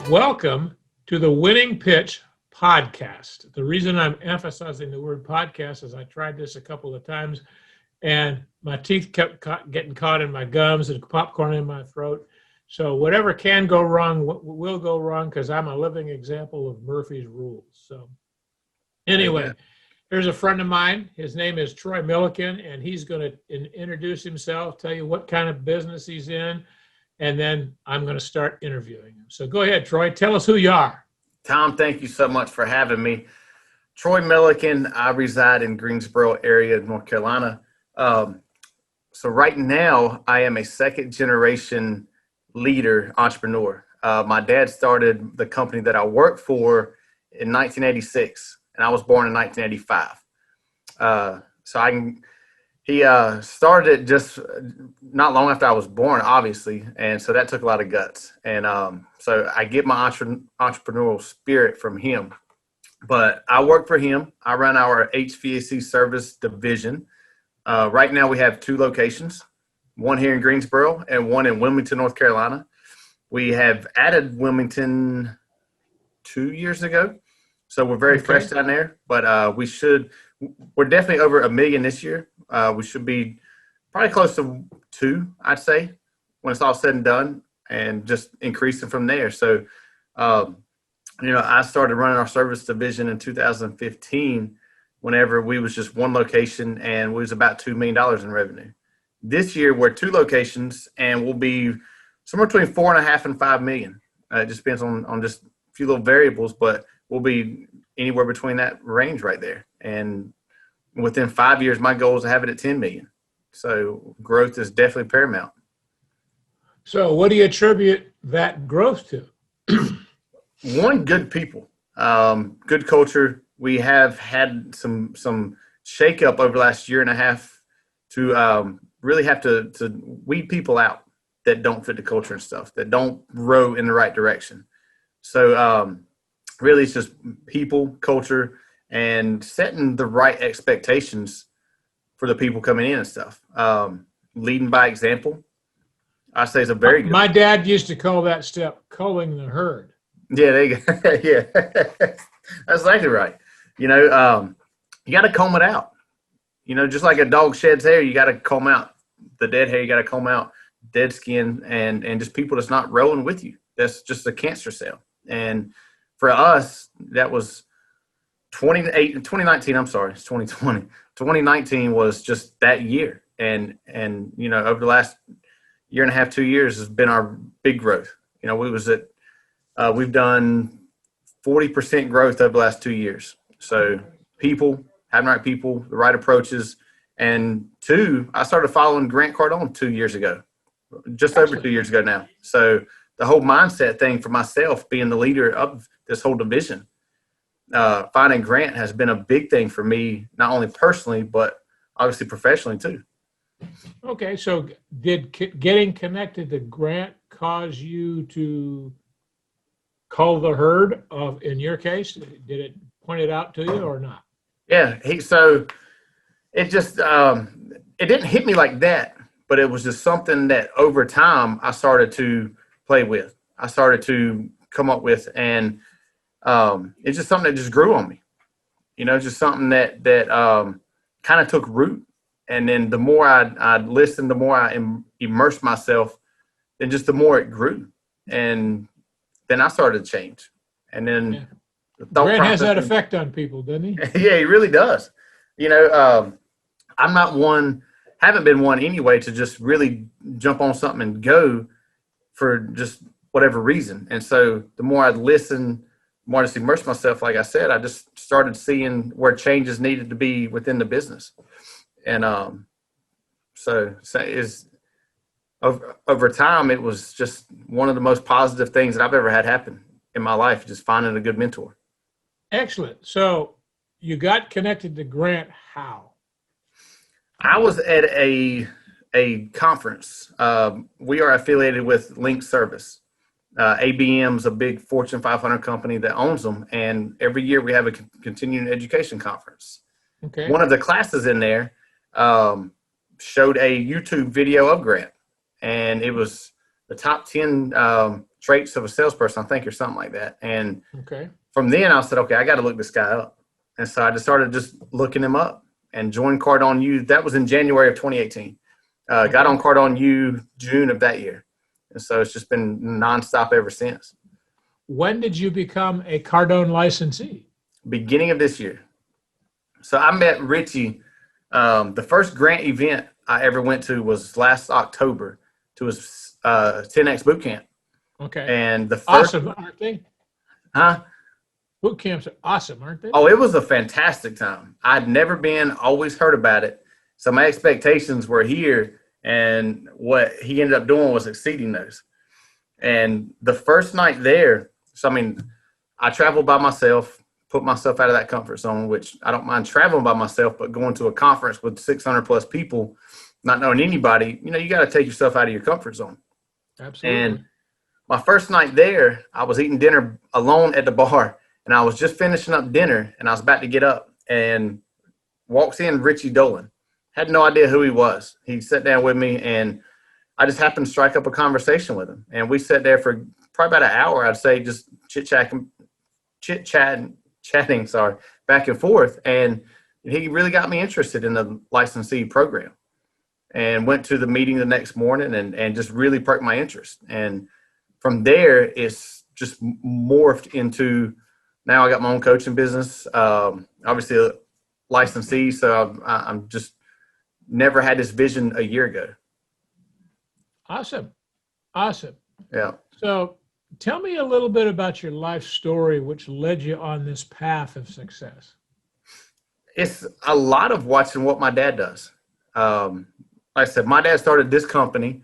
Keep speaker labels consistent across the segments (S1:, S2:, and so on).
S1: Welcome to the Winning Pitch podcast. The reason I'm emphasizing the word podcast is I tried this a couple of times and my teeth kept getting caught in my gums and popcorn in my throat. So whatever can go wrong will go wrong because I'm a living example of Murphy's rules. So anyway, here's a friend of mine. His name is Troy Millikan, and he's going to introduce himself, tell you what kind of business he's in, and then I'm going to start interviewing him. So go ahead, Troy. Tell us who you are.
S2: Tom, thank you so much for having me. Troy Millikan. I reside in Greensboro area, North Carolina. So right now, I am a second-generation leader, entrepreneur. My dad started the company that I work for in 1986, and I was born in 1985. He started it just not long after I was born, obviously, and so that took a lot of guts. And so I get my entrepreneurial spirit from him. But I work for him. I run our HVAC service division. Right now we have 2 locations, one here in Greensboro and one in Wilmington, North Carolina. We have added Wilmington 2 years ago, so we're very fresh down there. But we're definitely over $1 million this year. We should be probably close to 2, I'd say, when it's all said and done, and just increasing from there. So, I started running our service division in 2015, whenever we was just one location and we was about $2 million in revenue. This year we're 2 locations and we'll be somewhere between 4.5 and 5 million. It just depends on just a few little variables, but we'll be anywhere between that range right there. And within 5 years, my goal is to have it at 10 million. So growth is definitely paramount. So
S1: what do you attribute that growth to?
S2: One, good people, good culture. We have had some shakeup over the last year and a half to really have to weed people out that don't fit the culture and stuff, that don't row in the right direction. So really it's just people, culture, and setting the right expectations for the people coming in and stuff. Leading by example, I say is a very good.
S1: My dad used to call that step culling the herd.
S2: Yeah, there you go. Yeah, that's exactly right. You got to comb it out. Just like a dog sheds hair, you got to comb out the dead hair. You got to comb out dead skin and just people that's not rolling with you. That's just a cancer cell. And for us, that was 2019. I'm sorry, it's 2020. 2019 was just that year. And over the last year and a half, 2 years has been our big growth. We've done 40% growth over the last 2 years. So people, having the right people, the right approaches. And 2, I started following Grant Cardone 2 years ago, just over 2 years ago now. So the whole mindset thing for myself, being the leader of this whole division, finding Grant has been a big thing for me, not only personally, but obviously professionally too.
S1: Okay. So did getting connected to Grant cause you to cull the herd in your case? Did it point it out to you or not?
S2: Yeah. So it just, it didn't hit me like that, but it was just something that over time I started to play with. I started to come up with, and it's just something that just grew on me. Just something that kind of took root. And then the more I listened, the more I immersed myself, and just the more it grew. And then I started to change. And then
S1: Grant has that effect on people, doesn't he?
S2: Yeah, he really does. I'm not one, haven't been one anyway, to just really jump on something and go for just whatever reason. And so the more I listen, the more I just immerse myself, like I said, I just started seeing where changes needed to be within the business. And so is over time, it was just one of the most positive things that I've ever had happen in my life, just finding a good mentor.
S1: Excellent. So you got connected to Grant how?
S2: I was at a conference. We are affiliated with Link Service. ABM's a big Fortune 500 company that owns them. And every year we have a continuing education conference. Okay. One of the classes in there showed a YouTube video of Grant. And it was the top 10 traits of a salesperson, I think, or something like that. And
S1: Okay.
S2: from then I said, okay, I got to look this guy up. And so I just started just looking him up and joined Cardone U. That was in January of 2018. Got on Cardone U June of that year. And so it's just been nonstop ever since.
S1: When did you become a Cardone licensee?
S2: Beginning of this year. So I met Richie. The first Grant event I ever went to was last October to his 10X boot camp.
S1: Okay.
S2: And the first,
S1: awesome, aren't they?
S2: huh?
S1: Boot camps are awesome, aren't they?
S2: Oh, it was a fantastic time. I'd never been, always heard about it. So my expectations were here, and what he ended up doing was exceeding those. And the first night there, so I mean, I traveled by myself, put myself out of that comfort zone, which I don't mind traveling by myself, but going to a conference with 600 plus people, not knowing anybody, you know, you got to take yourself out of your comfort zone.
S1: Absolutely.
S2: And my first night there, I was eating dinner alone at the bar, and I was just finishing up dinner, and I was about to get up, and walks in Richie Dolan. Had no idea who he was. He sat down with me, and I just happened to strike up a conversation with him. And we sat there for probably about an hour, I'd say, just chit-chatting, back and forth. And he really got me interested in the licensee program, and went to the meeting the next morning and just really perked my interest. And from there, it's just morphed into, now I got my own coaching business, obviously a licensee. So I'm just never had this vision a year ago.
S1: Awesome. Awesome.
S2: Yeah.
S1: So tell me a little bit about your life story, which led you on this path of success.
S2: It's a lot of watching what my dad does. Like I said, my dad started this company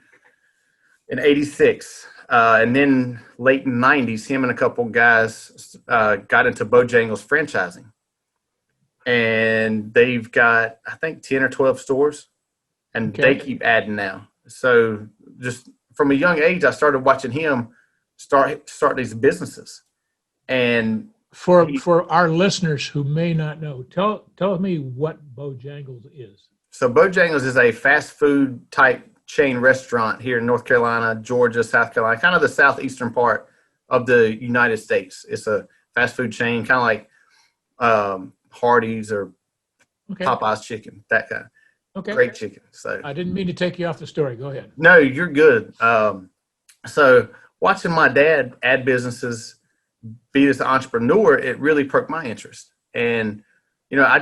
S2: in '86. And then late in the 90s, him and a couple guys got into Bojangles franchising. And they've got, I think, 10 or 12 stores. And they keep adding now. So just from a young age, I started watching him start these businesses. And
S1: for our listeners who may not know, tell me what Bojangles is.
S2: So Bojangles is a fast food type chain restaurant here in North Carolina, Georgia, South Carolina, kind of the southeastern part of the United States. It's a fast food chain, kind of like Hardee's or Popeye's chicken, that kind. Great chicken. So
S1: I didn't mean to take you off the story. Go ahead.
S2: No, you're good. So watching my dad add businesses, be this entrepreneur, it really perked my interest. And, you know,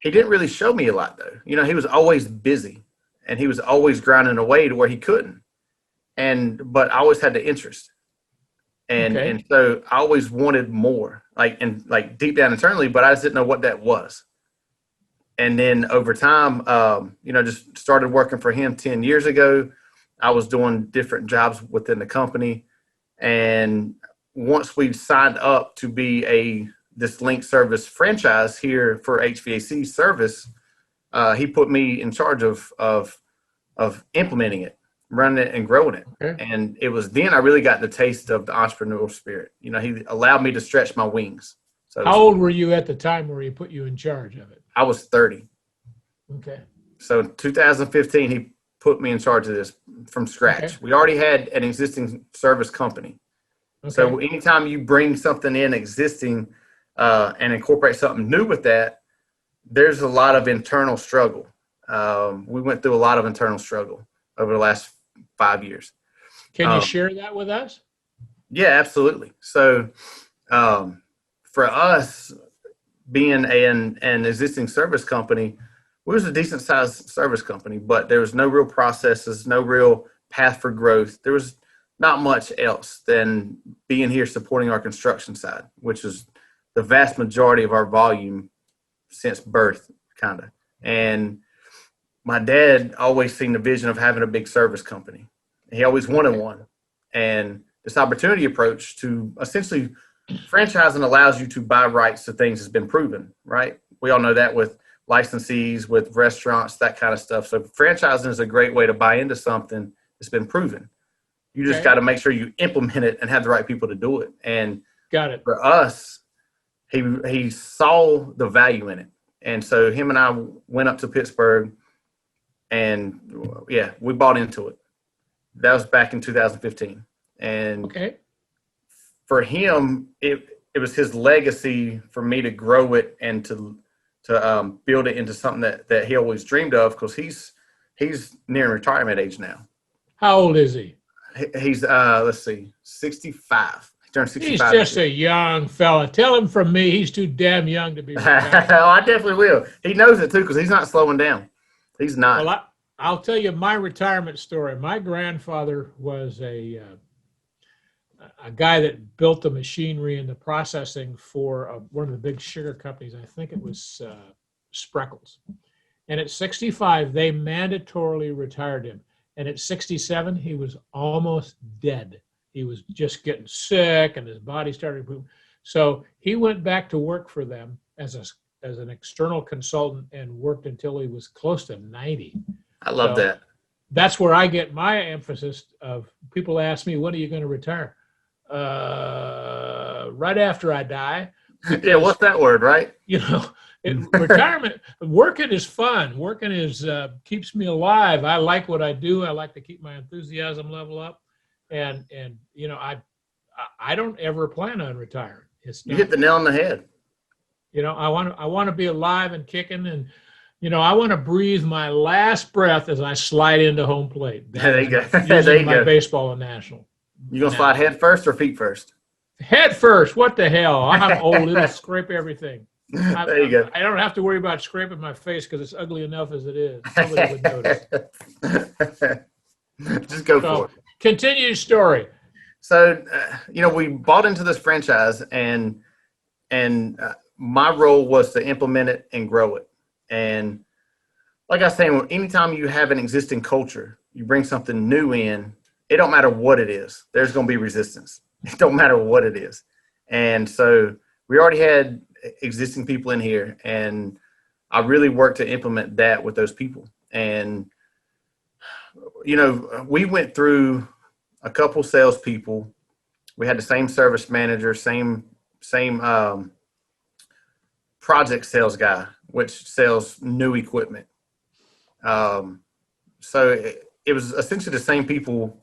S2: he didn't really show me a lot though. You know, he was always busy and he was always grinding away to where he couldn't. But I always had the interest. And so I always wanted more, like deep down internally, but I just didn't know what that was. And then over time, you know, just started working for him 10 years ago. I was doing different jobs within the company. And once we signed up to be this link service franchise here for HVAC service, he put me in charge of implementing it, running it and growing it. And it was then I really got the taste of the entrepreneurial spirit. You know, he allowed me to stretch my wings. So
S1: how old were you at the time where he put you in charge of it?
S2: I was 30.
S1: Okay.
S2: So in 2015, he put me in charge of this from scratch. We already had an existing service company. So anytime you bring something in existing and incorporate something new with that, there's a lot of internal struggle. We went through a lot of internal struggle over the last 5 years.
S1: Can you share that with us?
S2: Yeah, absolutely. So for us, being an existing service company, we was a decent sized service company, but there was no real processes, no real path for growth. There was not much else than being here supporting our construction side, which is the vast majority of our volume since birth, kind of. And my dad always seen the vision of having a big service company. He always wanted one. And this opportunity approach to essentially franchising allows you to buy rights to things has been proven, right? We all know that with licensees, with restaurants, that kind of stuff. So franchising is a great way to buy into something that's been proven. You just got to make sure you implement it and have the right people to do it. And for us, he saw the value in it. And so him and I went up to Pittsburgh and we bought into it. That was back in 2015. And
S1: Okay.
S2: for him, it was his legacy for me to grow it and to build it into something that he always dreamed of, because he's near retirement age now.
S1: How old is he?
S2: He's let's see, 65. He turned 65.
S1: He's just a young fella. Tell him from me, he's too damn young to be retired.
S2: Oh, I definitely will. He knows it too, because he's not slowing down. He's not.
S1: Well, I'll tell you my retirement story. My grandfather was a guy that built the machinery and the processing for one of the big sugar companies. I think it was Spreckles. And at 65, they mandatorily retired him. And at 67, he was almost dead. He was just getting sick, and his body started moving. So he went back to work for them as an external consultant and worked until he was close to 90.
S2: I love that.
S1: That's where I get my emphasis of people ask me, when are you going to retire? Right after I die.
S2: Yeah, what's that word, right?
S1: You know, retirement, working is fun. Working is keeps me alive. I like what I do. I like to keep my enthusiasm level up, and you know, I don't ever plan on retiring.
S2: You hit the nail on the head.
S1: You know, I want to be alive and kicking, and you know, I want to breathe my last breath as I slide into home plate.
S2: There you go.
S1: There you go. Baseball and national.
S2: You gonna slide head first or feet first?
S1: Head first. What the hell? I'm old. It'll scrape everything.
S2: There you go.
S1: I don't have to worry about scraping my face because it's ugly enough as it is. Nobody would notice.
S2: Just go for it.
S1: Continue your story.
S2: So, you know, we bought into this franchise, and my role was to implement it and grow it. And like I was saying, anytime you have an existing culture, you bring something new in, it don't matter what it is. There's going to be resistance. It don't matter what it is. And so we already had existing people in here, and I really worked to implement that with those people. And, you know, we went through a couple salespeople. We had the same service manager, same project sales guy, which sells new equipment. So it was essentially the same people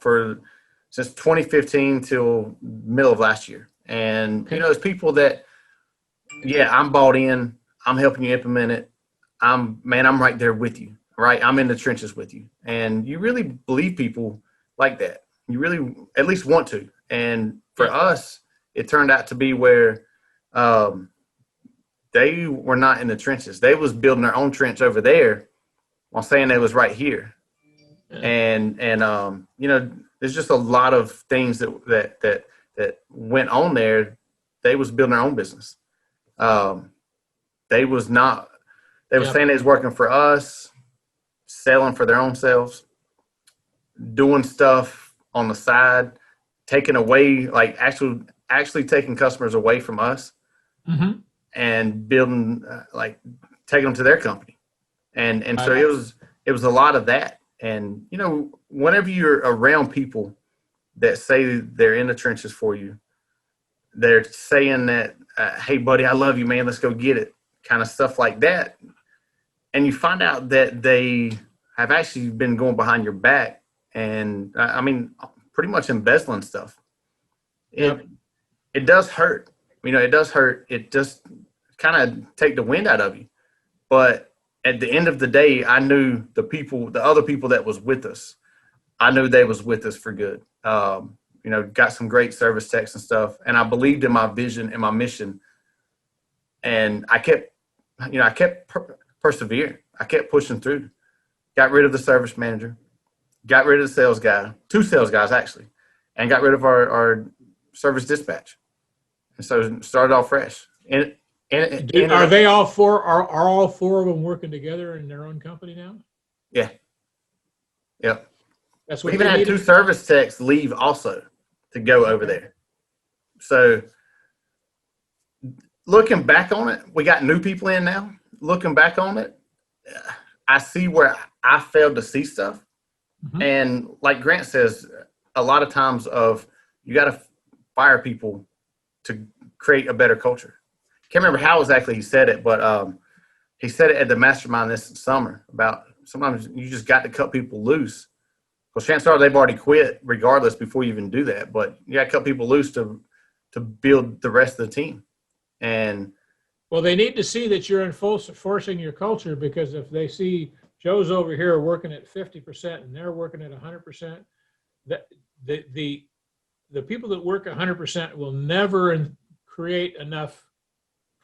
S2: since 2015 till middle of last year. And, you know, there's people that, yeah, I'm bought in, I'm helping you implement it. I'm right there with you, right? I'm in the trenches with you. And you really believe people like that. You really at least want to. And for us, it turned out to be where they were not in the trenches. They was building their own trench over there while saying they was right here. And you know, there's just a lot of things that went on there. They was building their own business. They was not. They were saying they was working for us, selling for their own selves, doing stuff on the side, taking away, like actually taking customers away from us, and building taking them to their company, and so it was a lot of that. And, you know, whenever you're around people that say they're in the trenches for you, they're saying that, hey, buddy, I love you, man, let's go get it, kind of stuff like that. And you find out that they have actually been going behind your back and, I mean, pretty much embezzling stuff. It does hurt. You know, it does hurt. It just kind of take the wind out of you. But at the end of the day, I knew the other people that was with us, I knew they was with us for good. You know, got some great service techs and stuff. And I believed in my vision and my mission. And I kept persevering. I kept pushing through. Got rid of the service manager, got rid of the sales guy, 2 sales guys actually, and got rid of our service dispatch. And so started off fresh.
S1: Are they all four? Are all 4 of them working together in their own company now?
S2: Yeah. Yep.
S1: That's what
S2: we even had 2 service techs leave also to go over there. So looking back on it, we got new people in now. Looking back on it, I see where I failed to see stuff. And like Grant says, a lot of times you got to fire people to create a better culture. Can't remember how exactly he said it, but he said it at the mastermind this summer about sometimes you just got to cut people loose Because chances are they've already quit regardless before you even do that. But you got to cut people loose to build the rest of the team. And
S1: well, they need to see that you're enforcing your culture, because if they see Joe's over here working at 50% and they're working at 100%, that the people that work 100% will never create enough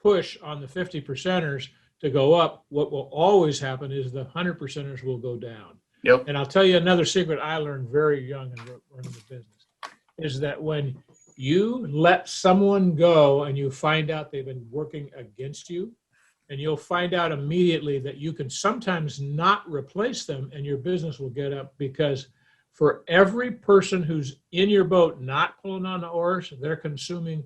S1: push on the 50%ers to go up. What will always happen is the 100%ers will go down.
S2: Yep.
S1: And I'll tell you another secret I learned very young in running the business is that when you let someone go and you find out they've been working against you, and you'll find out immediately that you can sometimes not replace them and your business will get up, because for every person who's in your boat not pulling on the oars, they're consuming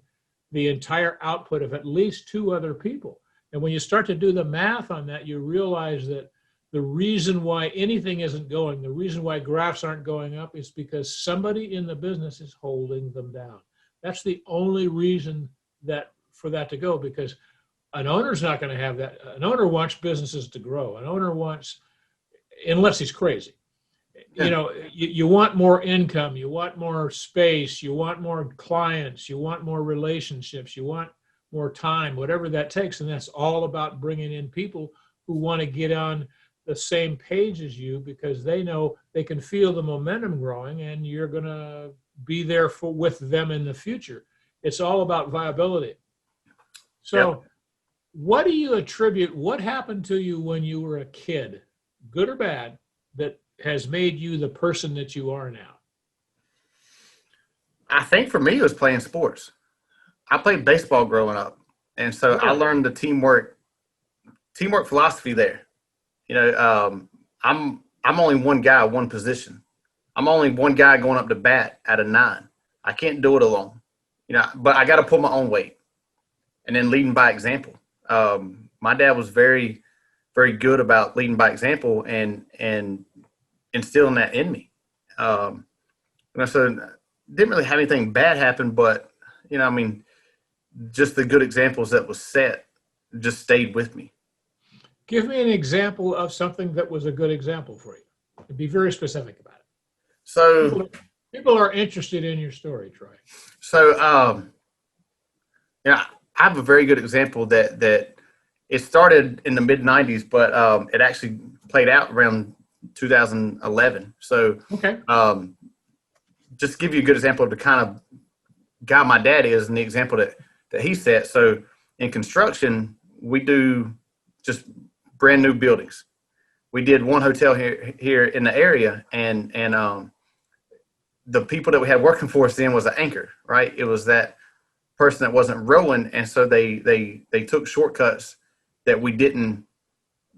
S1: the entire output of at least 2 other people. And when you start to do the math on that, you realize that the reason why anything isn't going, the reason why graphs aren't going up, is because somebody in the business is holding them down. That's the only reason for that to go, because an owner's not going to have that. An owner wants businesses to grow. An owner wants, unless he's crazy, you want more income, you want more space, you want more clients, you want more relationships, you want more time, whatever that takes. And that's all about bringing in people who want to get on the same page as you, because they know they can feel the momentum growing and you're going to be there with them in the future. It's all about viability. So what do you attribute, what happened to you when you were a kid, good or bad, that has made you the person that you are now?
S2: I think for me, it was playing sports. I played baseball growing up. And so I learned the teamwork philosophy there. I'm only one guy, one position. I'm only one guy going up to bat out of 9. I can't do it alone, but I got to pull my own weight, and then leading by example. My dad was very, very good about leading by example and instilling that in me. So didn't really have anything bad happen, but just the good examples that was set just stayed with me.
S1: Give me an example of something that was a good example for you. And be very specific about it.
S2: So
S1: people are interested in your story, Troy.
S2: So, I have a very good example that it started in the mid 90s, but it actually played out around 2011. So,
S1: okay.
S2: Just to give you a good example of the kind of guy my dad is and the example that he set. So in construction, we do just brand new buildings. We did one hotel here in the area, and the people that we had working for us then was an anchor, right? It was that person that wasn't rowing, and so they took shortcuts that we didn't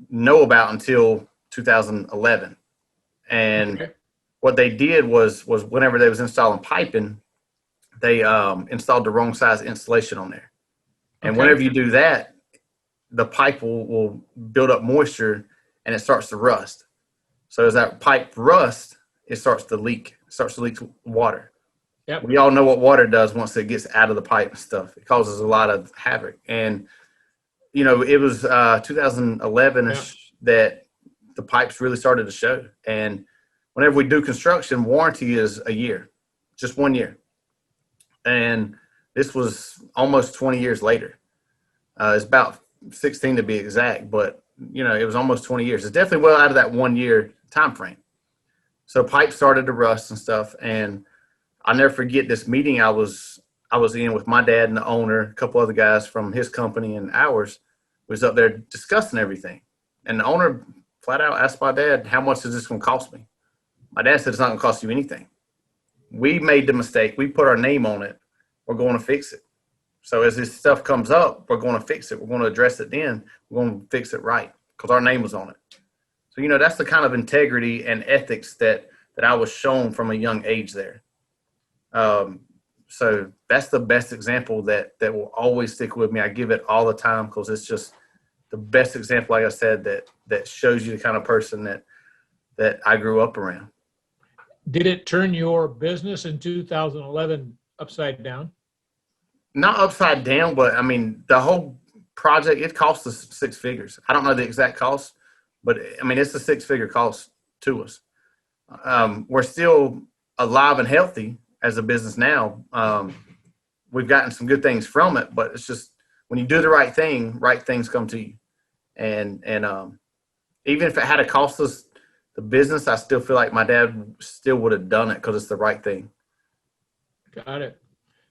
S2: know about until 2011. And what they did was whenever they was installing piping, they installed the wrong size insulation on there. And whenever you do that, the pipe will build up moisture and it starts to rust. So as that pipe rusts, it starts to leak. It starts to leak water.
S1: Yep.
S2: We all know what water does once it gets out of the pipe and stuff. It causes a lot of havoc. And, it was 2011-ish that the pipes really started to show. And whenever we do construction, warranty is a year, just 1 year. And this was almost 20 years later. It's about 16 to be exact, but it was almost 20 years. It's definitely well out of that 1 year time frame. So pipes started to rust and stuff. And I'll never forget this meeting I was in with my dad and the owner, a couple other guys from his company and ours. Was up there discussing everything. And the owner flat out asked my dad, how much is this going to cost me? My dad said, it's not going to cost you anything. We made the mistake. We put our name on it. We're going to fix it. So as this stuff comes up, we're going to fix it. We're going to address it then. We're going to fix it right because our name was on it. So, that's the kind of integrity and ethics that I was shown from a young age there. So that's the best example that will always stick with me. I give it all the time because it's just the best example, like I said, that shows you the kind of person that I grew up around.
S1: Did it turn your business in 2011 upside down?
S2: Not upside down, but the whole project, it cost us 6 figures. I don't know the exact cost, but it's a 6-figure cost to us. We're still alive and healthy as a business now. We've gotten some good things from it, but it's just when you do the right thing, right things come to you. And even if it had to cost us the business, I still feel like my dad still would have done it because it's the right thing.
S1: Got it.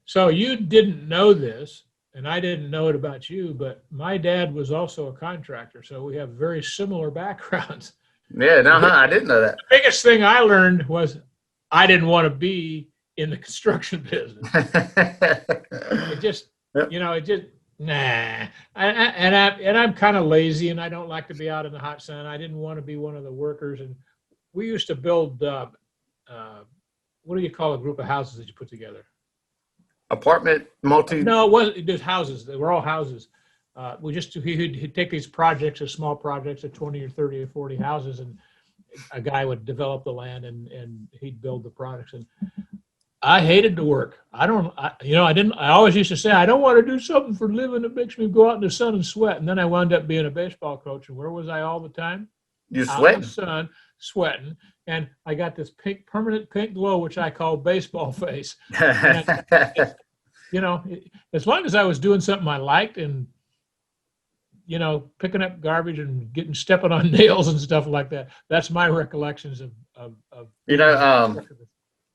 S1: So you didn't know this, and I didn't know it about you, but my dad was also a contractor, so we have very similar backgrounds.
S2: Yeah, no, I didn't know that.
S1: The biggest thing I learned was I didn't want to be in the construction business. It just,
S2: Yep.
S1: it just, nah. I'm kind of lazy, and I don't like to be out in the hot sun. I didn't want to be one of the workers. And we used to build, what do you call a group of houses that you put together?
S2: Apartment, multi.
S1: No, it wasn't just houses. They were all houses. He'd take these projects, or small projects of 20 or 30 or 40 houses, and a guy would develop the land and he'd build the products. And I hated to work. I always used to say, I don't want to do something for a living that makes me go out in the sun and sweat. And then I wound up being a baseball coach. And where was I all the time?
S2: You're
S1: Out
S2: sweating.
S1: in the sun, sweating. And I got this permanent pink glow, which I call baseball face. As long as I was doing something I liked and, picking up garbage and stepping on nails and stuff like that. That's my recollections of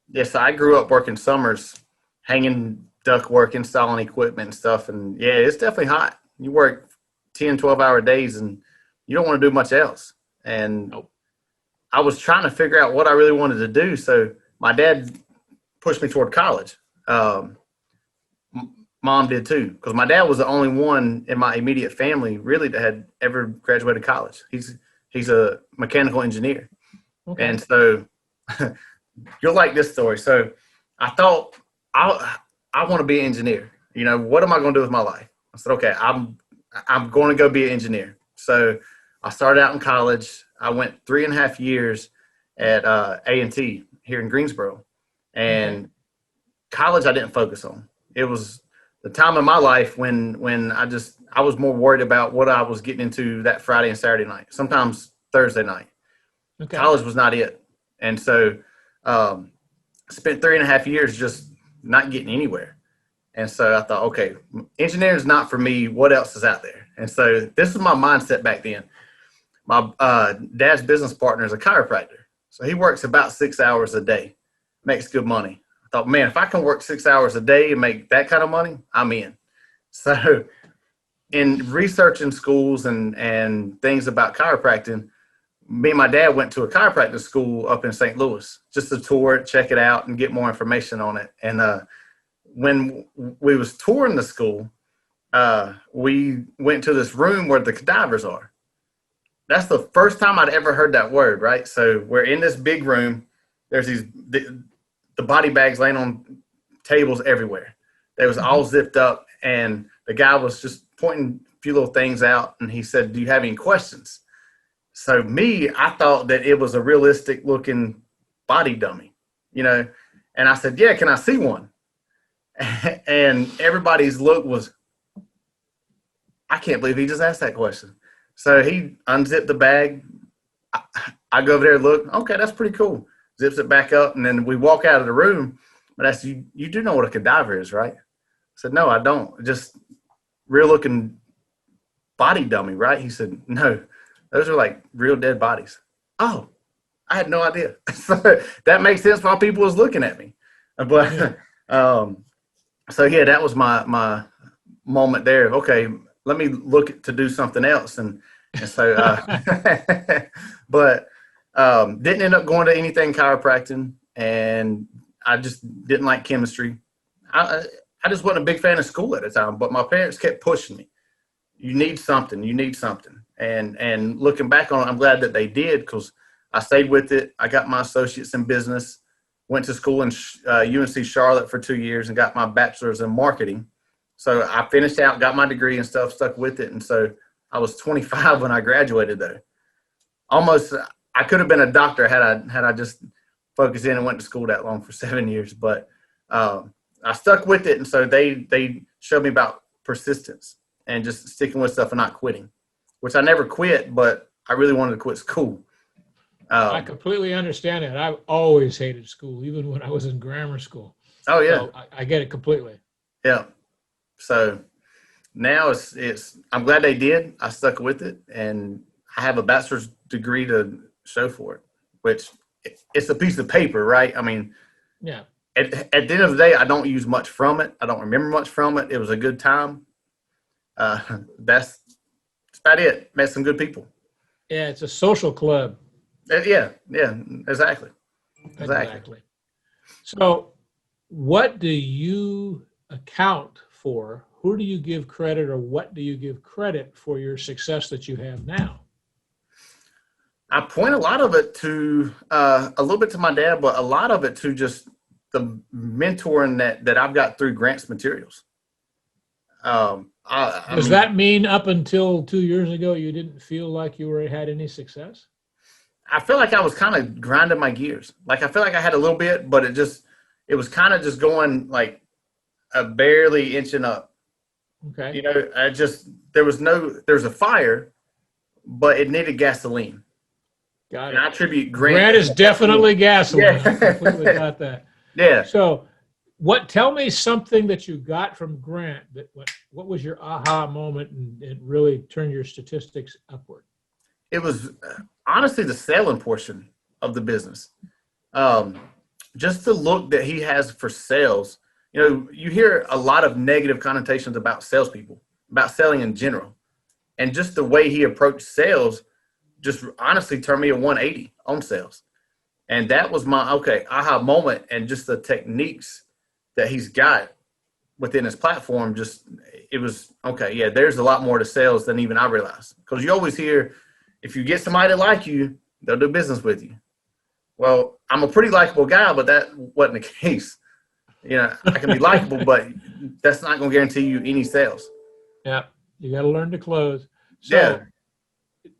S2: Yes, I grew up working summers, hanging duct work, installing equipment and stuff. And yeah, it's definitely hot. You work 10, 12-hour days and you don't want to do much else. And
S1: Nope.
S2: I was trying to figure out what I really wanted to do. So my dad pushed me toward college. Mom did too, because my dad was the only one in my immediate family really that had ever graduated college. He's a mechanical engineer. Okay. And so you'll like this story. So I thought I want to be an engineer. What am I going to do with my life? I said, okay, I'm going to go be an engineer. So I started out in college. I went 3.5 years at A&T here in Greensboro, and college I didn't focus on. It was the time of my life when I was more worried about what I was getting into that Friday and Saturday night, sometimes Thursday night. Okay. College was not it. And so spent 3.5 years just not getting anywhere. And so I thought, okay, engineering is not for me. What else is out there? And so this was my mindset back then. My dad's business partner is a chiropractor. So he works about 6 hours a day, makes good money. I thought, man, if I can work 6 hours a day and make that kind of money, I'm in. So in researching schools and things about chiropractic, me and my dad went to a chiropractic school up in St. Louis just to tour it, check it out, and get more information on it. And when we was touring the school, we went to this room where the cadavers are. That's the first time I'd ever heard that word, right? So we're in this big room. There's the body bags laying on tables everywhere. They was all zipped up, and the guy was just pointing a few little things out, and he said, do you have any questions? So I thought that it was a realistic looking body dummy, and I said, yeah, can I see one? And everybody's look was, I can't believe he just asked that question. So he unzipped the bag. I go over there and look, okay, that's pretty cool. Zips it back up, and then we walk out of the room. But I said, you do know what a cadaver is, right? I said, no, I don't. Just real looking body dummy, right? He said, no, those are like real dead bodies. Oh, I had no idea. So that makes sense why people was looking at me. But so yeah, that was my moment there. Okay, let me look to do something else. And so, but didn't end up going to anything chiropractic, and I just didn't like chemistry. I just wasn't a big fan of school at the time, but my parents kept pushing me. You need something. And looking back on it, I'm glad that they did, because I stayed with it. I got my associates in business, went to school in UNC Charlotte for 2 years and got my bachelor's in marketing. So I finished out, got my degree and stuff, stuck with it. And so I was 25 when I graduated, though. Almost, I could have been a doctor had I just focused in and went to school that long for 7 years. But I stuck with it. And so they showed me about persistence and just sticking with stuff and not quitting, which I never quit, but I really wanted to quit school.
S1: I completely understand it. I've always hated school, even when I was in grammar school.
S2: Oh yeah,
S1: So I get it completely.
S2: yeah. So now I'm glad they did. I stuck with it, and I have a bachelor's degree to show for it, which it's a piece of paper, right? I mean,
S1: Yeah.
S2: at the end of the day, I don't use much from it. I don't remember much from it. It was a good time. That's about it. Met some good people.
S1: Yeah, it's a social club.
S2: Yeah, exactly.
S1: Exactly. So what do you account for? Who do you give credit, or what do you give credit for your success that you have now?
S2: I point a lot of it to a little bit to my dad, but a lot of it to just the mentoring that I've got through Grant's materials.
S1: Does that mean up until 2 years ago you didn't feel like you had any success?
S2: I feel like I was kind of grinding my gears. Like I feel like I had a little bit, but it was kind of just going like a barely inching up.
S1: Okay.
S2: You know, there's a fire, but it needed gasoline.
S1: Got
S2: And
S1: it.
S2: I attribute Grant.
S1: Grant is definitely gasoline.
S2: Yeah.
S1: I completely got that.
S2: Yeah.
S1: So tell me something that you got from Grant what was your aha moment and it really turned your statistics upward?
S2: It was honestly the selling portion of the business. Just the look that he has for sales. You know, you hear a lot of negative connotations about salespeople, about selling in general. And just the way he approached sales just honestly turned me a 180 on sales. And that was my aha moment, and just the techniques that he's got within his platform. It was yeah, there's a lot more to sales than even I realized. Because you always hear, if you get somebody to like you, they'll do business with you. Well, I'm a pretty likable guy, but that wasn't the case. You know, I can be likable, but that's not going to guarantee you any sales.
S1: Yeah, you got to learn to close. So,
S2: Yeah.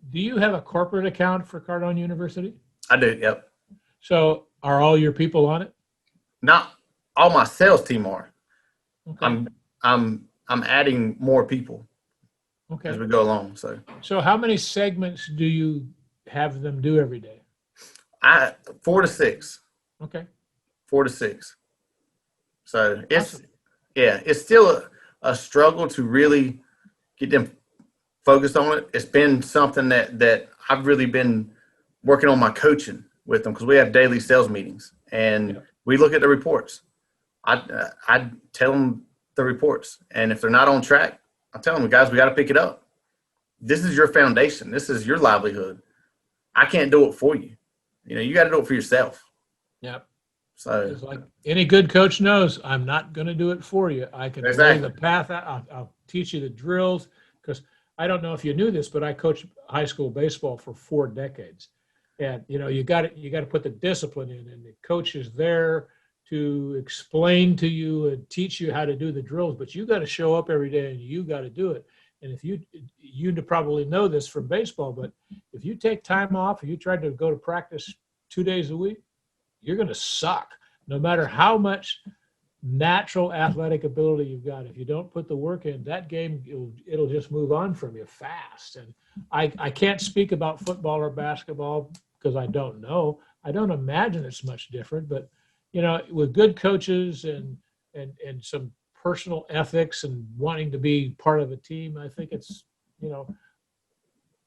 S1: Do you have a corporate account for Cardone University?
S2: I do. Yep.
S1: So, are all your people on it?
S2: Not all my sales team are.
S1: Okay.
S2: I'm adding more people as we go along.
S1: So how many segments do you have them do every day?
S2: 4 to 6.
S1: Okay.
S2: 4 to 6. So
S1: Awesome.
S2: it's still a struggle to really get them focused on it. It's been something that I've really been working on my coaching with them, because we have daily sales meetings and we look at the reports. I tell them the reports, and if they're not on track, I tell them, guys, we got to pick it up. This is your foundation. This is your livelihood. I can't do it for you. You know, you got to do it for yourself.
S1: Yep.
S2: So
S1: it's like any good coach knows, I'm not going to do it for you. I can lay the path out. I'll teach you the drills, because I don't know if you knew this, but I coached high school baseball for 4 decades. And, you know, you got to put the discipline in, and the coach is there to explain to you and teach you how to do the drills, but you got to show up every day and you got to do it. And if you probably know this from baseball, but if you take time off, or you try to go to practice 2 days a week, you're going to suck, no matter how much natural athletic ability you've got. If you don't put the work in, that game, it'll just move on from you fast. And I can't speak about football or basketball because I don't know. I don't imagine it's much different, but you know, with good coaches and some personal ethics and wanting to be part of a team, I think it's, you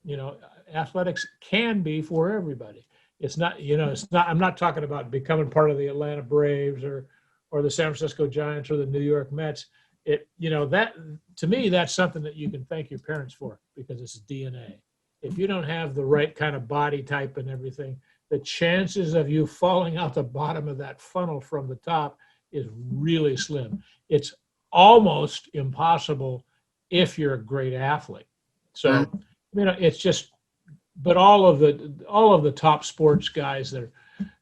S1: know, athletics can be for everybody. It's not, I'm not talking about becoming part of the Atlanta Braves or the San Francisco Giants or the New York Mets. That, to me, that's something that you can thank your parents for, because it's DNA. If you don't have the right kind of body type and everything, the chances of you falling out the bottom of that funnel from the top is really slim. It's almost impossible if you're a great athlete. So, it's just, but all of the top sports guys,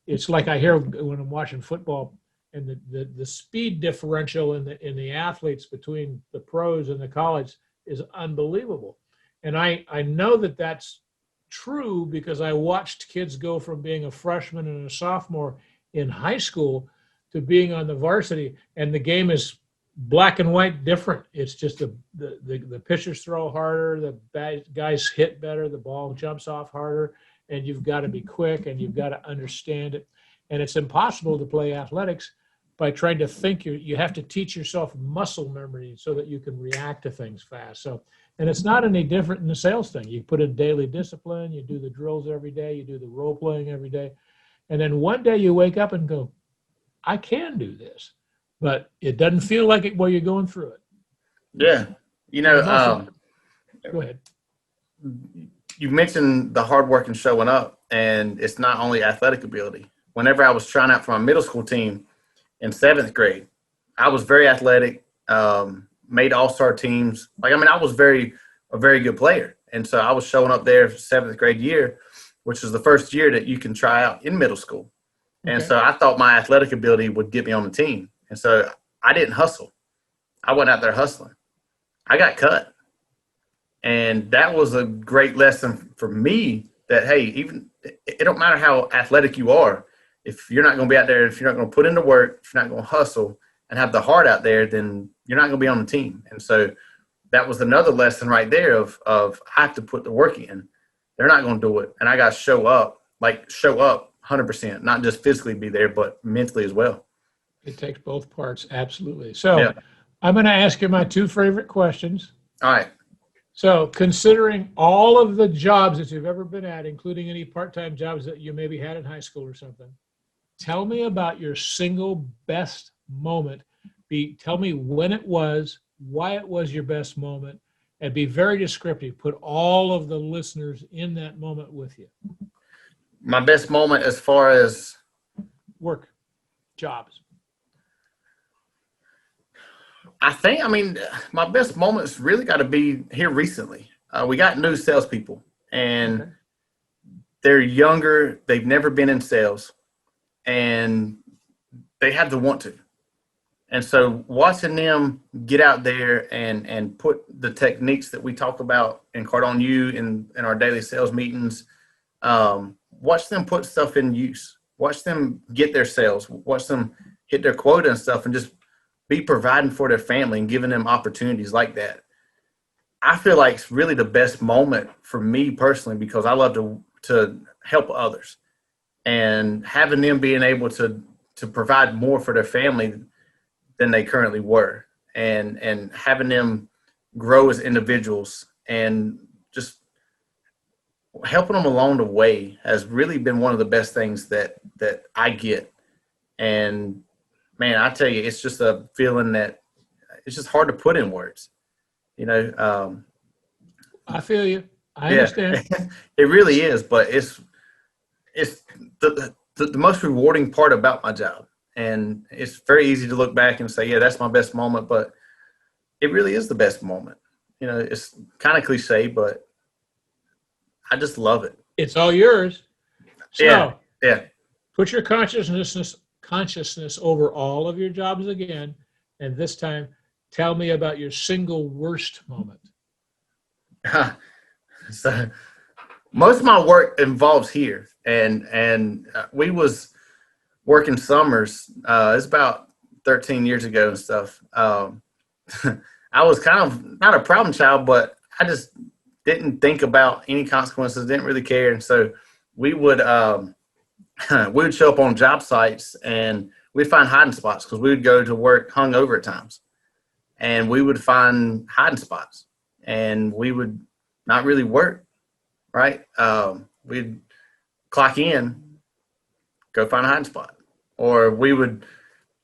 S1: it's like I hear when I'm watching football, and the speed differential in the athletes between the pros and the college is unbelievable. And I know that that's true, because I watched kids go from being a freshman and a sophomore in high school to being on the varsity, and the game is black and white different. It's just the pitchers throw harder, the guys hit better, the ball jumps off harder, and you've got to be quick, and you've got to understand it. And it's impossible to play athletics by trying to think. You have to teach yourself muscle memory so that you can react to things fast. So, and it's not any different in the sales thing. You put in daily discipline, you do the drills every day, you do the role playing every day. And then one day you wake up and go, I can do this, but it doesn't feel like it while you're going through it.
S2: Yeah.
S1: Go ahead.
S2: You mentioned the hard work and showing up, and it's not only athletic ability. Whenever I was trying out for my middle school team in 7th grade, I was very athletic, made all-star teams. I was a very good player. And so I was showing up there for 7th grade year, which is the first year that you can try out in middle school. Okay. And so I thought my athletic ability would get me on the team. And so I didn't hustle. I went out there hustling. I got cut. And that was a great lesson for me that, hey, even it don't matter how athletic you are. If you're not going to be out there, if you're not going to put in the work, if you're not going to hustle and have the heart out there, then you're not going to be on the team. And so that was another lesson right there of I have to put the work in. They're not going to do it. And I got to show up 100%, not just physically be there, but mentally as well.
S1: It takes both parts. Absolutely. So I'm going to ask you my 2 favorite questions.
S2: All right.
S1: So considering all of the jobs that you've ever been at, including any part-time jobs that you maybe had in high school or something, tell me about your single best moment. Tell me when it was, why it was your best moment, and be very descriptive. Put all of the listeners in that moment with you.
S2: My best moment as far as
S1: work, jobs.
S2: My best moment's really got to be here recently. We got new salespeople, and they're younger. They've never been in sales, and they have the want to. And so watching them get out there and put the techniques that we talk about in Cardone U in our daily sales meetings, watch them put stuff in use. Watch them get their sales. Watch them hit their quota and stuff, and just be providing for their family and giving them opportunities like that. I feel like it's really the best moment for me personally, because I love to help others, and having them being able to provide more for their family than they currently were, and having them grow as individuals and just helping them along the way has really been one of the best things that I get. And man, I tell you, it's just a feeling that it's just hard to put in words,
S1: I feel you. I understand.
S2: It really is, but it's the most rewarding part about my job. And it's very easy to look back and say, yeah, that's my best moment, but it really is the best moment. It's kind of cliche, but I just love it.
S1: It's all yours. So,
S2: yeah.
S1: Put your consciousness over all of your jobs again, and this time tell me about your single worst moment.
S2: So most of my work involves here, and we was working summers. It's about 13 years ago and stuff. I was kind of not a problem child, but I just didn't think about any consequences, didn't really care. And so we would show up on job sites, and we'd find hiding spots, because we would go to work hungover at times, and we would find hiding spots, and we would not really work, right? We'd clock in, go find a hiding spot, or we would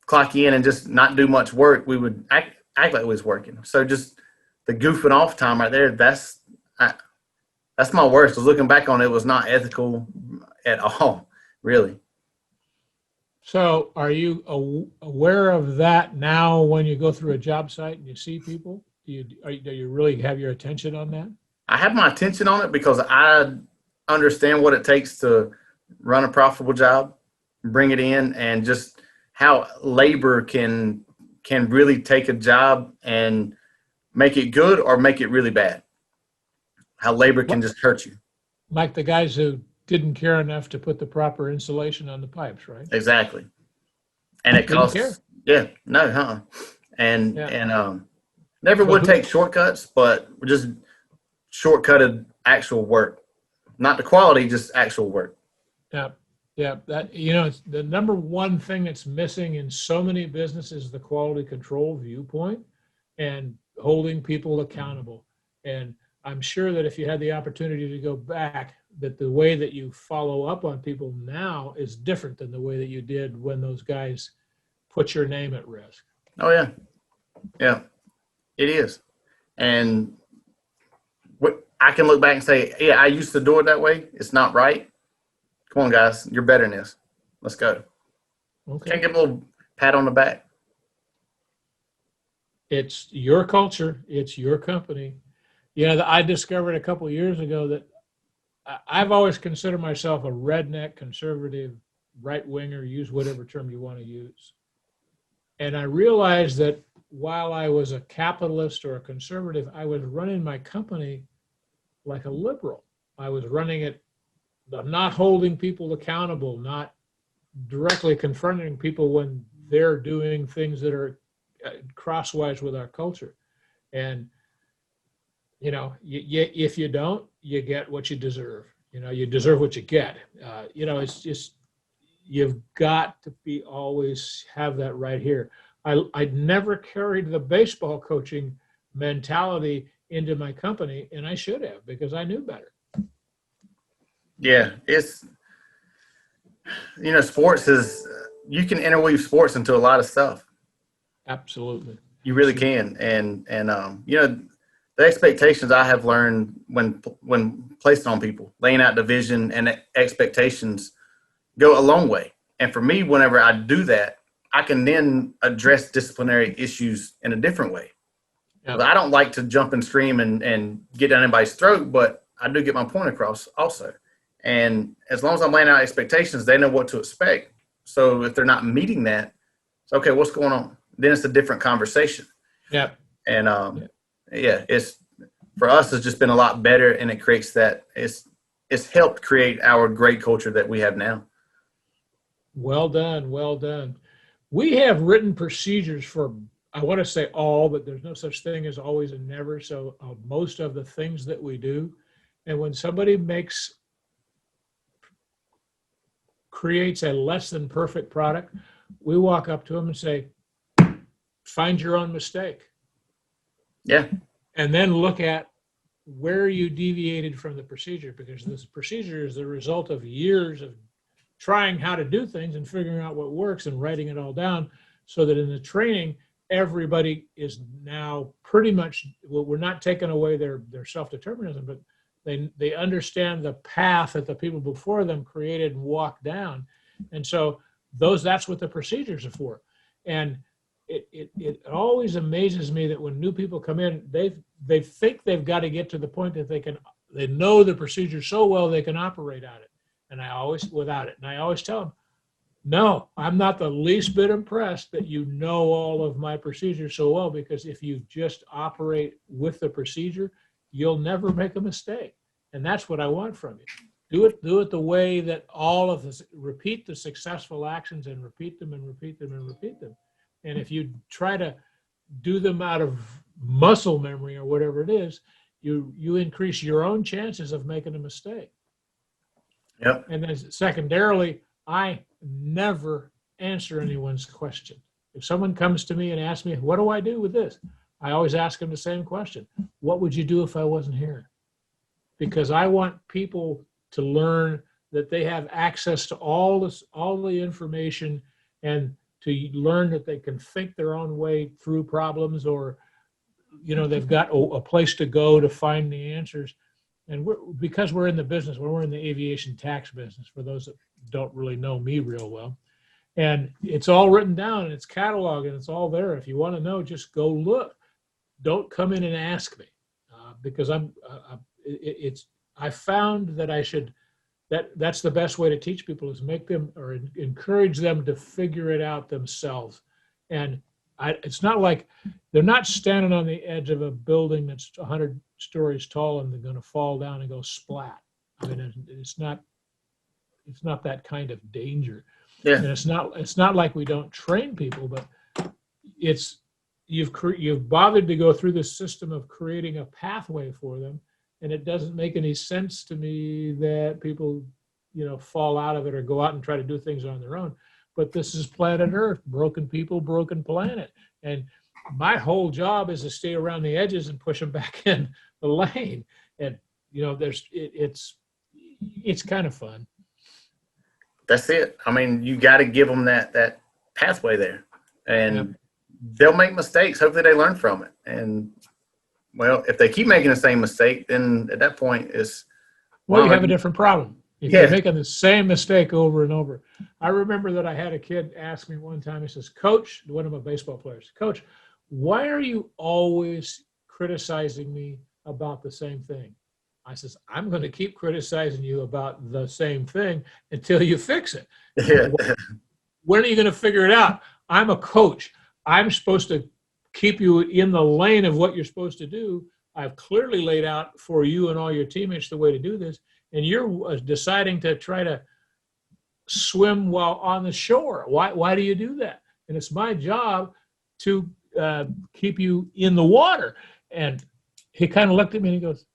S2: clock in and just not do much work. We would act like we was working. So just the goofing off time right there, that's my worst. Because looking back on it, was not ethical at all, really.
S1: So are you aware of that now when you go through a job site and you see people? Do you really have your attention on that?
S2: I have my attention on it because I understand what it takes to run a profitable job, bring it in, and just how labor can really take a job and make it good or make it really bad. How labor can just hurt you.
S1: Like the guys who didn't care enough to put the proper insulation on the pipes, right?
S2: Exactly. And it costs.
S1: Care.
S2: Yeah, no, and never would take shortcuts, but just shortcutted actual work Not the quality, just actual work.
S1: Yeah. Yeah. That, it's the number one thing that's missing in so many businesses, the quality control viewpoint and holding people accountable. And I'm sure that if you had the opportunity to go back, that the way that you follow up on people now is different than the way that you did when those guys put your name at risk.
S2: Oh yeah. Yeah, it is. And I can look back and say, yeah, I used to do it that way. It's not right. Come on, guys. You're better than this. Let's go.
S1: Okay.
S2: Can't give a little pat on the back.
S1: It's your culture. It's your company. I discovered a couple of years ago that I've always considered myself a redneck, conservative, right-winger, use whatever term you want to use. And I realized that while I was a capitalist or a conservative, I was running my company like a liberal. I was running it, not holding people accountable, not directly confronting people when they're doing things that are crosswise with our culture. And, if you don't, you get what you deserve. You deserve what you get. It's just, you've got to always have that right here. I never carried the baseball coaching mentality into my company, and I should have, because I knew better.
S2: Yeah, it's, sports is, you can interweave sports into a lot of stuff.
S1: Absolutely.
S2: You really can. And the expectations I have learned when placed on people, laying out the vision and expectations go a long way. And for me, whenever I do that, I can then address disciplinary issues in a different way. Yep. I don't like to jump and scream and get down anybody's throat, but I do get my point across also. And as long as I'm laying out expectations, they know what to expect. So if they're not meeting that, it's okay, what's going on? Then it's a different conversation.
S1: Yeah.
S2: And it's, for us, it's just been a lot better, and it creates that, it's helped create our great culture that we have now.
S1: Well done. Well done. We have written procedures for, I want to say all, but there's no such thing as always and never. So most of the things that we do. And when somebody creates a less than perfect product, we walk up to them and say, find your own mistake.
S2: Yeah.
S1: And then look at where you deviated from the procedure, because this procedure is the result of years of trying how to do things and figuring out what works and writing it all down, so that in the training, everybody is now pretty much, well, we're not taking away their self-determinism, but they understand the path that the people before them created and walked down. And so that's what the procedures are for. And it always amazes me that when new people come in, they think they've got to get to the point that they know the procedure so well they can operate at it. And I always tell them, no, I'm not the least bit impressed that you know all of my procedures so well, because if you just operate with the procedure, you'll never make a mistake. And that's what I want from you. Do it the way that all of this, repeat the successful actions and repeat them and repeat them and repeat them. And if you try to do them out of muscle memory or whatever it is, you increase your own chances of making a mistake.
S2: Yep.
S1: And then secondarily, I never answer anyone's question. If someone comes to me and asks me, what do I do with this? I always ask them the same question. What would you do if I wasn't here? Because I want people to learn that they have access to all the information, and to learn that they can think their own way through problems, or, they've got a place to go to find the answers. And because we're in the business, we're in the aviation tax business, for those that don't really know me real well. And it's all written down, and it's cataloged, and it's all there. If you want to know, just go look. Don't come in and ask me, because I found that that's the best way to teach people, is make them, or encourage them to figure it out themselves. And it's not like they're not standing on the edge of a building that's 100 stories tall and they're going to fall down and go splat. I mean, it's not that kind of danger.
S2: Yeah.
S1: And it's not like we don't train people, but you've bothered to go through the system of creating a pathway for them. And it doesn't make any sense to me that people, fall out of it or go out and try to do things on their own. But this is planet Earth, broken people, broken planet. And my whole job is to stay around the edges and push them back in the lane. And, it's kind of fun.
S2: That's it. I mean, you got to give them that pathway there, and they'll make mistakes. Hopefully they learn from it. And well, if they keep making the same mistake, then at that point
S1: you have a different problem. If you're making the same mistake over and over. I remember that I had a kid ask me one time, he says, Coach, one of my baseball players, Coach, why are you always criticizing me about the same thing? I says, I'm going to keep criticizing you about the same thing until you fix it.
S2: Yeah.
S1: When are you going to figure it out? I'm a coach. I'm supposed to keep you in the lane of what you're supposed to do. I've clearly laid out for you and all your teammates the way to do this. And you're deciding to try to swim while on the shore. Why do you do that? And it's my job to keep you in the water. And he kind of looked at me and he goes,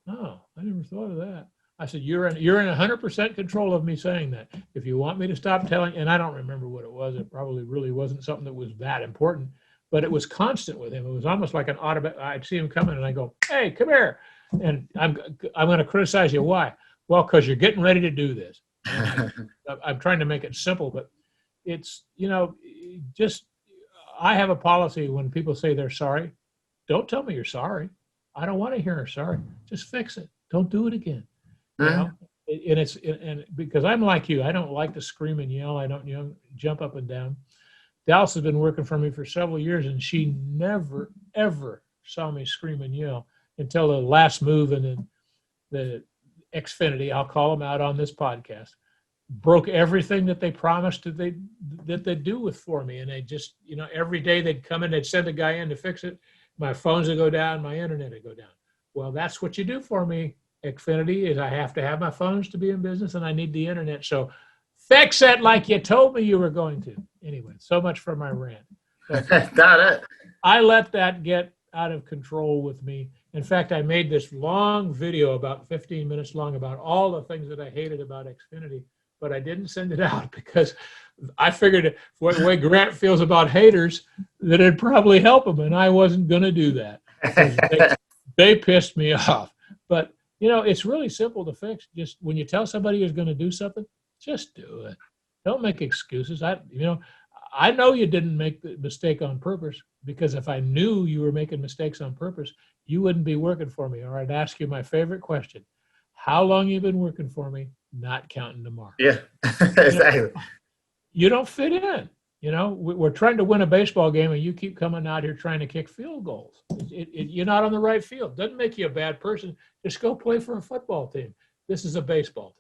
S1: oh, I never thought of that. I said, you're in 100% control of me saying that. If you want me to stop telling, and I don't remember what it was. It probably really wasn't something that was that important, but it was constant with him. It was almost like an automatic. I'd see him coming and I go, hey, come here. And I'm going to criticize you. Why? Well, because you're getting ready to do this. I'm trying to make it simple, but it's, I have a policy when people say they're sorry. Don't tell me you're sorry. I don't want to hear sorry. Just fix it. Don't do it again. And because I'm like you, I don't like to scream and yell. I don't jump up and down. Dallas has been working for me for several years, and she never, ever saw me scream and yell until the last move and the Xfinity, I'll call them out on this podcast, broke everything that they promised that they'd do for me. And they just, every day they'd come in, they'd send a guy in to fix it. My phones would go down, my internet would go down. Well, that's what you do for me, Xfinity, is I have to have my phones to be in business and I need the internet. So fix it like you told me you were going to. Anyway, so much for my rant. I let that get out of control with me. In fact, I made this long video, about 15 minutes long, about all the things that I hated about Xfinity, but I didn't send it out because I figured the way Grant feels about haters, that it'd probably help him, and I wasn't going to do that. They pissed me off. But, it's really simple to fix. Just when you tell somebody who's going to do something, just do it. Don't make excuses. I know you didn't make the mistake on purpose, because if I knew you were making mistakes on purpose, you wouldn't be working for me. Or I'd ask you my favorite question. How long you been working for me? Not counting tomorrow.
S2: Yeah, exactly.
S1: You don't fit in. We're trying to win a baseball game and you keep coming out here trying to kick field goals. You're not on the right field. Doesn't make you a bad person. Just go play for a football team. This is a baseball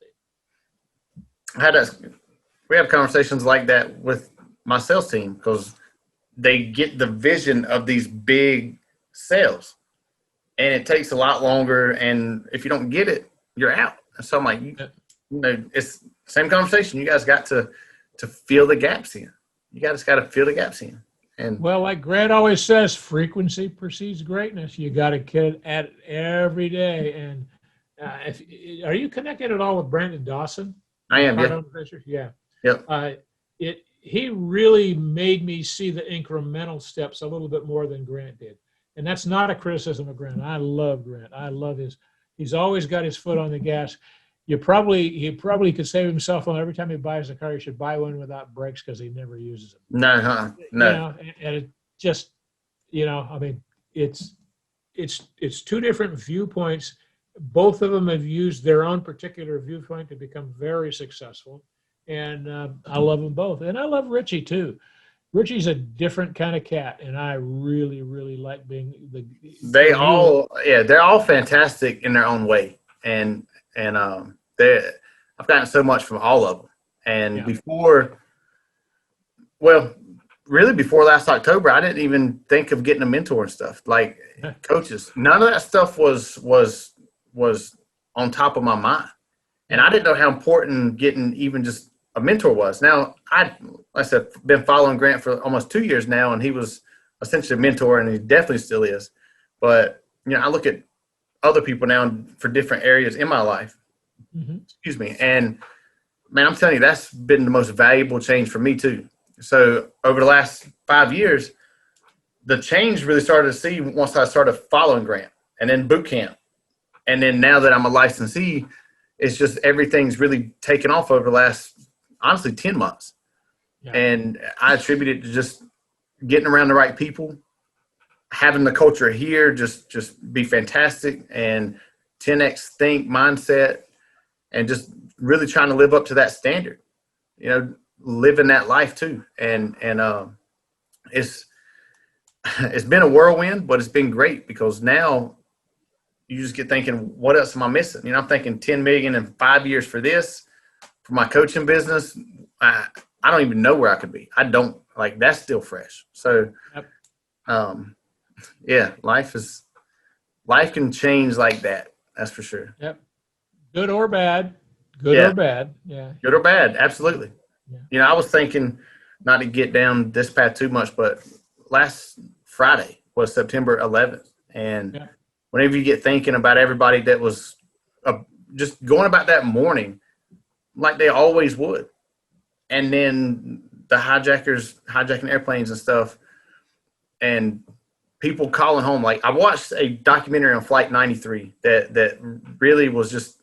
S1: team.
S2: We have conversations like that with my sales team, because they get the vision of these big sales, and it takes a lot longer. And if you don't get it, you're out. And so I'm like, it's the same conversation. You guys got to fill the gaps in. You guys got to fill the gaps in. And
S1: well, like Grant always says, frequency precedes greatness. You got to get at it every day. And are you connected at all with Brandon Dawson?
S2: I am.
S1: Yeah.
S2: Yep.
S1: He really made me see the incremental steps a little bit more than Grant did. And that's not a criticism of Grant. I love Grant. I love he's always got his foot on the gas. He probably could save himself on every time he buys a car. He should buy one without brakes, because he never uses them.
S2: No.
S1: And it just, it's two different viewpoints. Both of them have used their own particular viewpoint to become very successful. And I love them both. And I love Richie too. Richie's a different kind of cat, and I really, really like being they're all fantastic in their own way. And I've gotten so much from all of them. And before last October, I didn't even think of getting a mentor and stuff, like coaches. None of that stuff was on top of my mind. And I didn't know how important getting even just a mentor was. Now, like I said, been following Grant for almost 2 years now, and he was essentially a mentor, and he definitely still is. But, I look at
S2: other people now for different areas in my life.
S1: Mm-hmm.
S2: Excuse me. And man, I'm telling you, that's been the most valuable change for me too. So over the last 5 years, the change really started to see once I started following Grant and then boot camp. And then now that I'm a licensee, it's just everything's really taken off over the last, honestly, 10 months.
S1: Yeah.
S2: And I attribute it to just getting around the right people, having the culture here just be fantastic, and 10x think mindset, and just really trying to live up to that standard, living that life too. And it's been a whirlwind, but it's been great because now you just get thinking, what else am I missing? I'm thinking 10 million in 5 years for this, for my coaching business. I don't even know where I could be. I don't, like, that's still fresh. So, yeah, life can change like that. That's for sure.
S1: Yep. Good or bad. Good or bad. Yeah.
S2: Good or bad. Absolutely.
S1: Yeah.
S2: I was thinking, not to get down this path too much, but last Friday was September 11th. And whenever you get thinking about everybody that was just going about that morning like they always would, and then the hijackers hijacking airplanes and stuff, and people calling home. Like, I watched a documentary on Flight 93 that really was just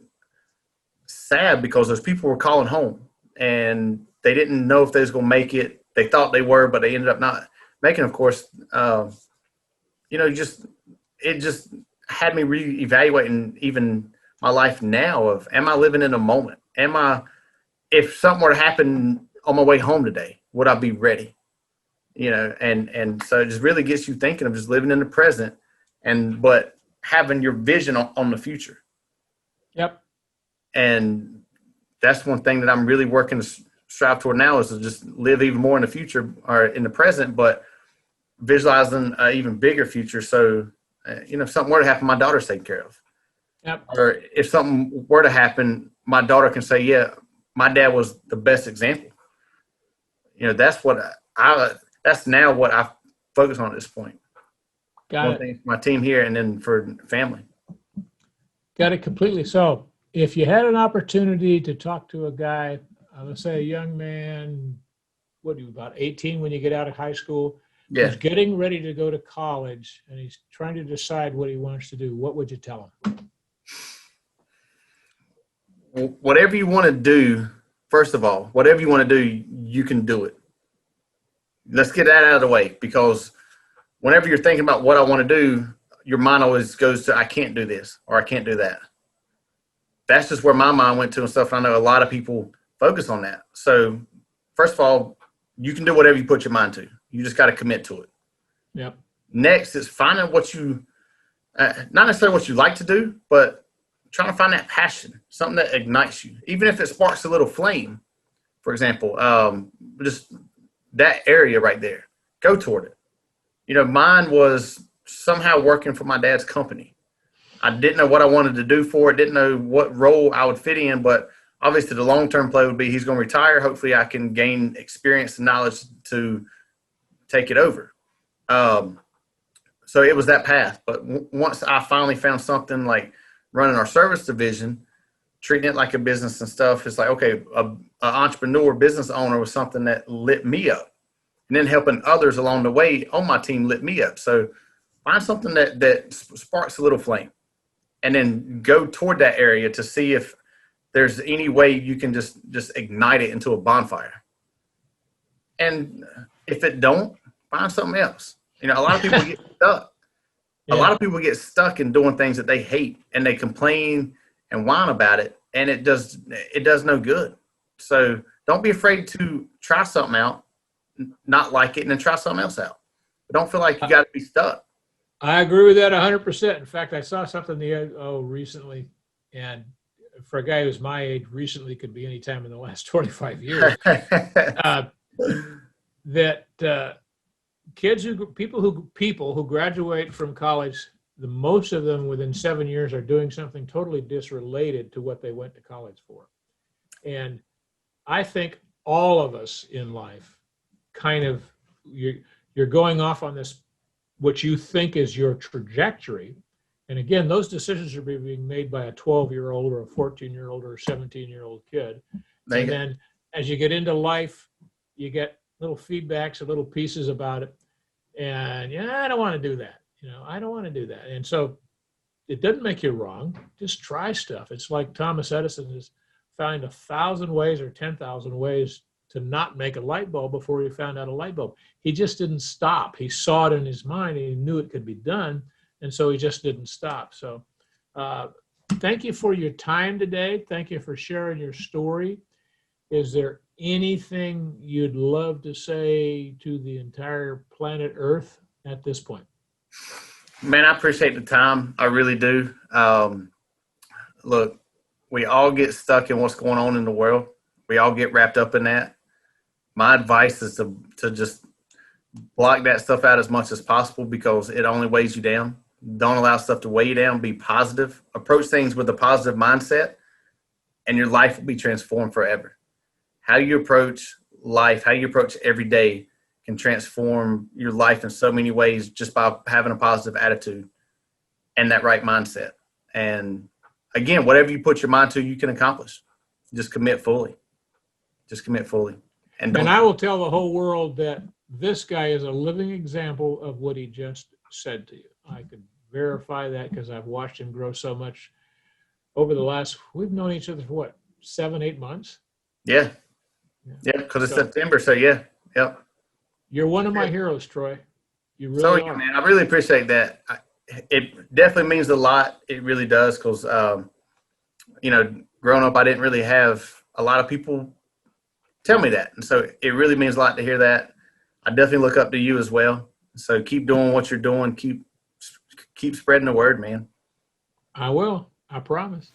S2: sad because those people were calling home and they didn't know if they was going to make it. They thought they were, but they ended up not making, of course. It just had me reevaluating even my life now of, am I living in a moment? If something were to happen on my way home today, would I be ready? And so it just really gets you thinking of just living in the present, but having your vision on the future.
S1: Yep.
S2: And that's one thing that I'm really working to strive toward now, is to just live even more in the future or in the present, but visualizing an even bigger future. So, if something were to happen, my daughter's taken care of.
S1: Yep.
S2: Or if something were to happen, my daughter can say, yeah, my dad was the best example. That's now what I focus on at this point.
S1: Got
S2: One
S1: it.
S2: thing for my team here, and then for family.
S1: Got it completely. So if you had an opportunity to talk to a guy, let's say a young man, what are you, about 18 when you get out of high school, who's getting ready to go to college, and he's trying to decide what he wants to do, what would you tell him?
S2: Whatever you want to do, first of all, whatever you want to do, you can do it. Let's get that out of the way, because whenever you're thinking about what I want to do, your mind always goes to, I can't do this or I can't do that. That's just where my mind went to and stuff. I know a lot of people focus on that. So first of all, you can do whatever you put your mind to. You just got to commit to it.
S1: Yep.
S2: Next is finding what you, not necessarily what you like to do, but trying to find that passion, something that ignites you. Even if it sparks a little flame, for example, just that area right there, go toward it. Mine was somehow working for my dad's company. I didn't know what I wanted to do for it, didn't know what role I would fit in, but obviously the long-term play would be he's going to retire. Hopefully I can gain experience and knowledge to take it over. So it was that path. But once I finally found something like running our service division, treating it like a business and stuff, it's like, okay, an entrepreneur business owner was something that lit me up. And then helping others along the way on my team lit me up. So find something that sparks a little flame, and then go toward that area to see if there's any way you can just ignite it into a bonfire. And if it don't, find something else. A lot of people get stuck.
S1: Yeah.
S2: A lot of people get stuck in doing things that they hate, and they complain and whine about it, and it does no good. So don't be afraid to try something out, not like it, and then try something else out. But don't feel like you got to be stuck.
S1: I agree with that 100%. In fact, I saw something recently, and for a guy who's my age, recently could be any time in the last 25 years, that people who graduate from college, the most of them within 7 years are doing something totally disrelated to what they went to college for. And I think all of us in life kind of, you're going off on this, what you think is your trajectory, And again, those decisions are being made by a 12-year-old or a 14-year-old or a 17-year-old kid. And then as you get into life, you get little feedbacks or little pieces about it. And yeah, I don't want to do that. I don't want to do that. And so it doesn't make you wrong. Just try stuff. It's like Thomas Edison has found 1,000 ways or 10,000 ways to not make a light bulb before he found out a light bulb. He just didn't stop. He saw it in his mind and he knew it could be done. And so he just didn't stop. So thank you for your time today. Thank you for sharing your story. Is there anything you'd love to say to the entire planet Earth at this point?
S2: Man, I appreciate the time. I really do. Look, we all get stuck in what's going on in the world. We all get wrapped up in that. My advice is to just block that stuff out as much as possible because it only weighs you down. Don't allow stuff to weigh you down. Be positive. Approach things with a positive mindset, and your life will be transformed forever. How you approach life, how you approach every day can transform your life in so many ways just by having a positive attitude and that right mindset. And again, whatever you put your mind to, you can accomplish. Just commit fully. Just commit fully.
S1: And I will tell the whole world that this guy is a living example of what he just said to you. I can verify that because I've watched him grow so much over the last, we've known each other for what, 7-8 months?
S2: Yeah. Yeah, because it's September, so yeah. Yep.
S1: You're one of my heroes, Troy. You really are.
S2: Man, I really appreciate that. It definitely means a lot. It really does because, growing up, I didn't really have a lot of people tell me that. And so it really means a lot to hear that. I definitely look up to you as well. So keep doing what you're doing. Keep spreading the word, man.
S1: I will. I promise.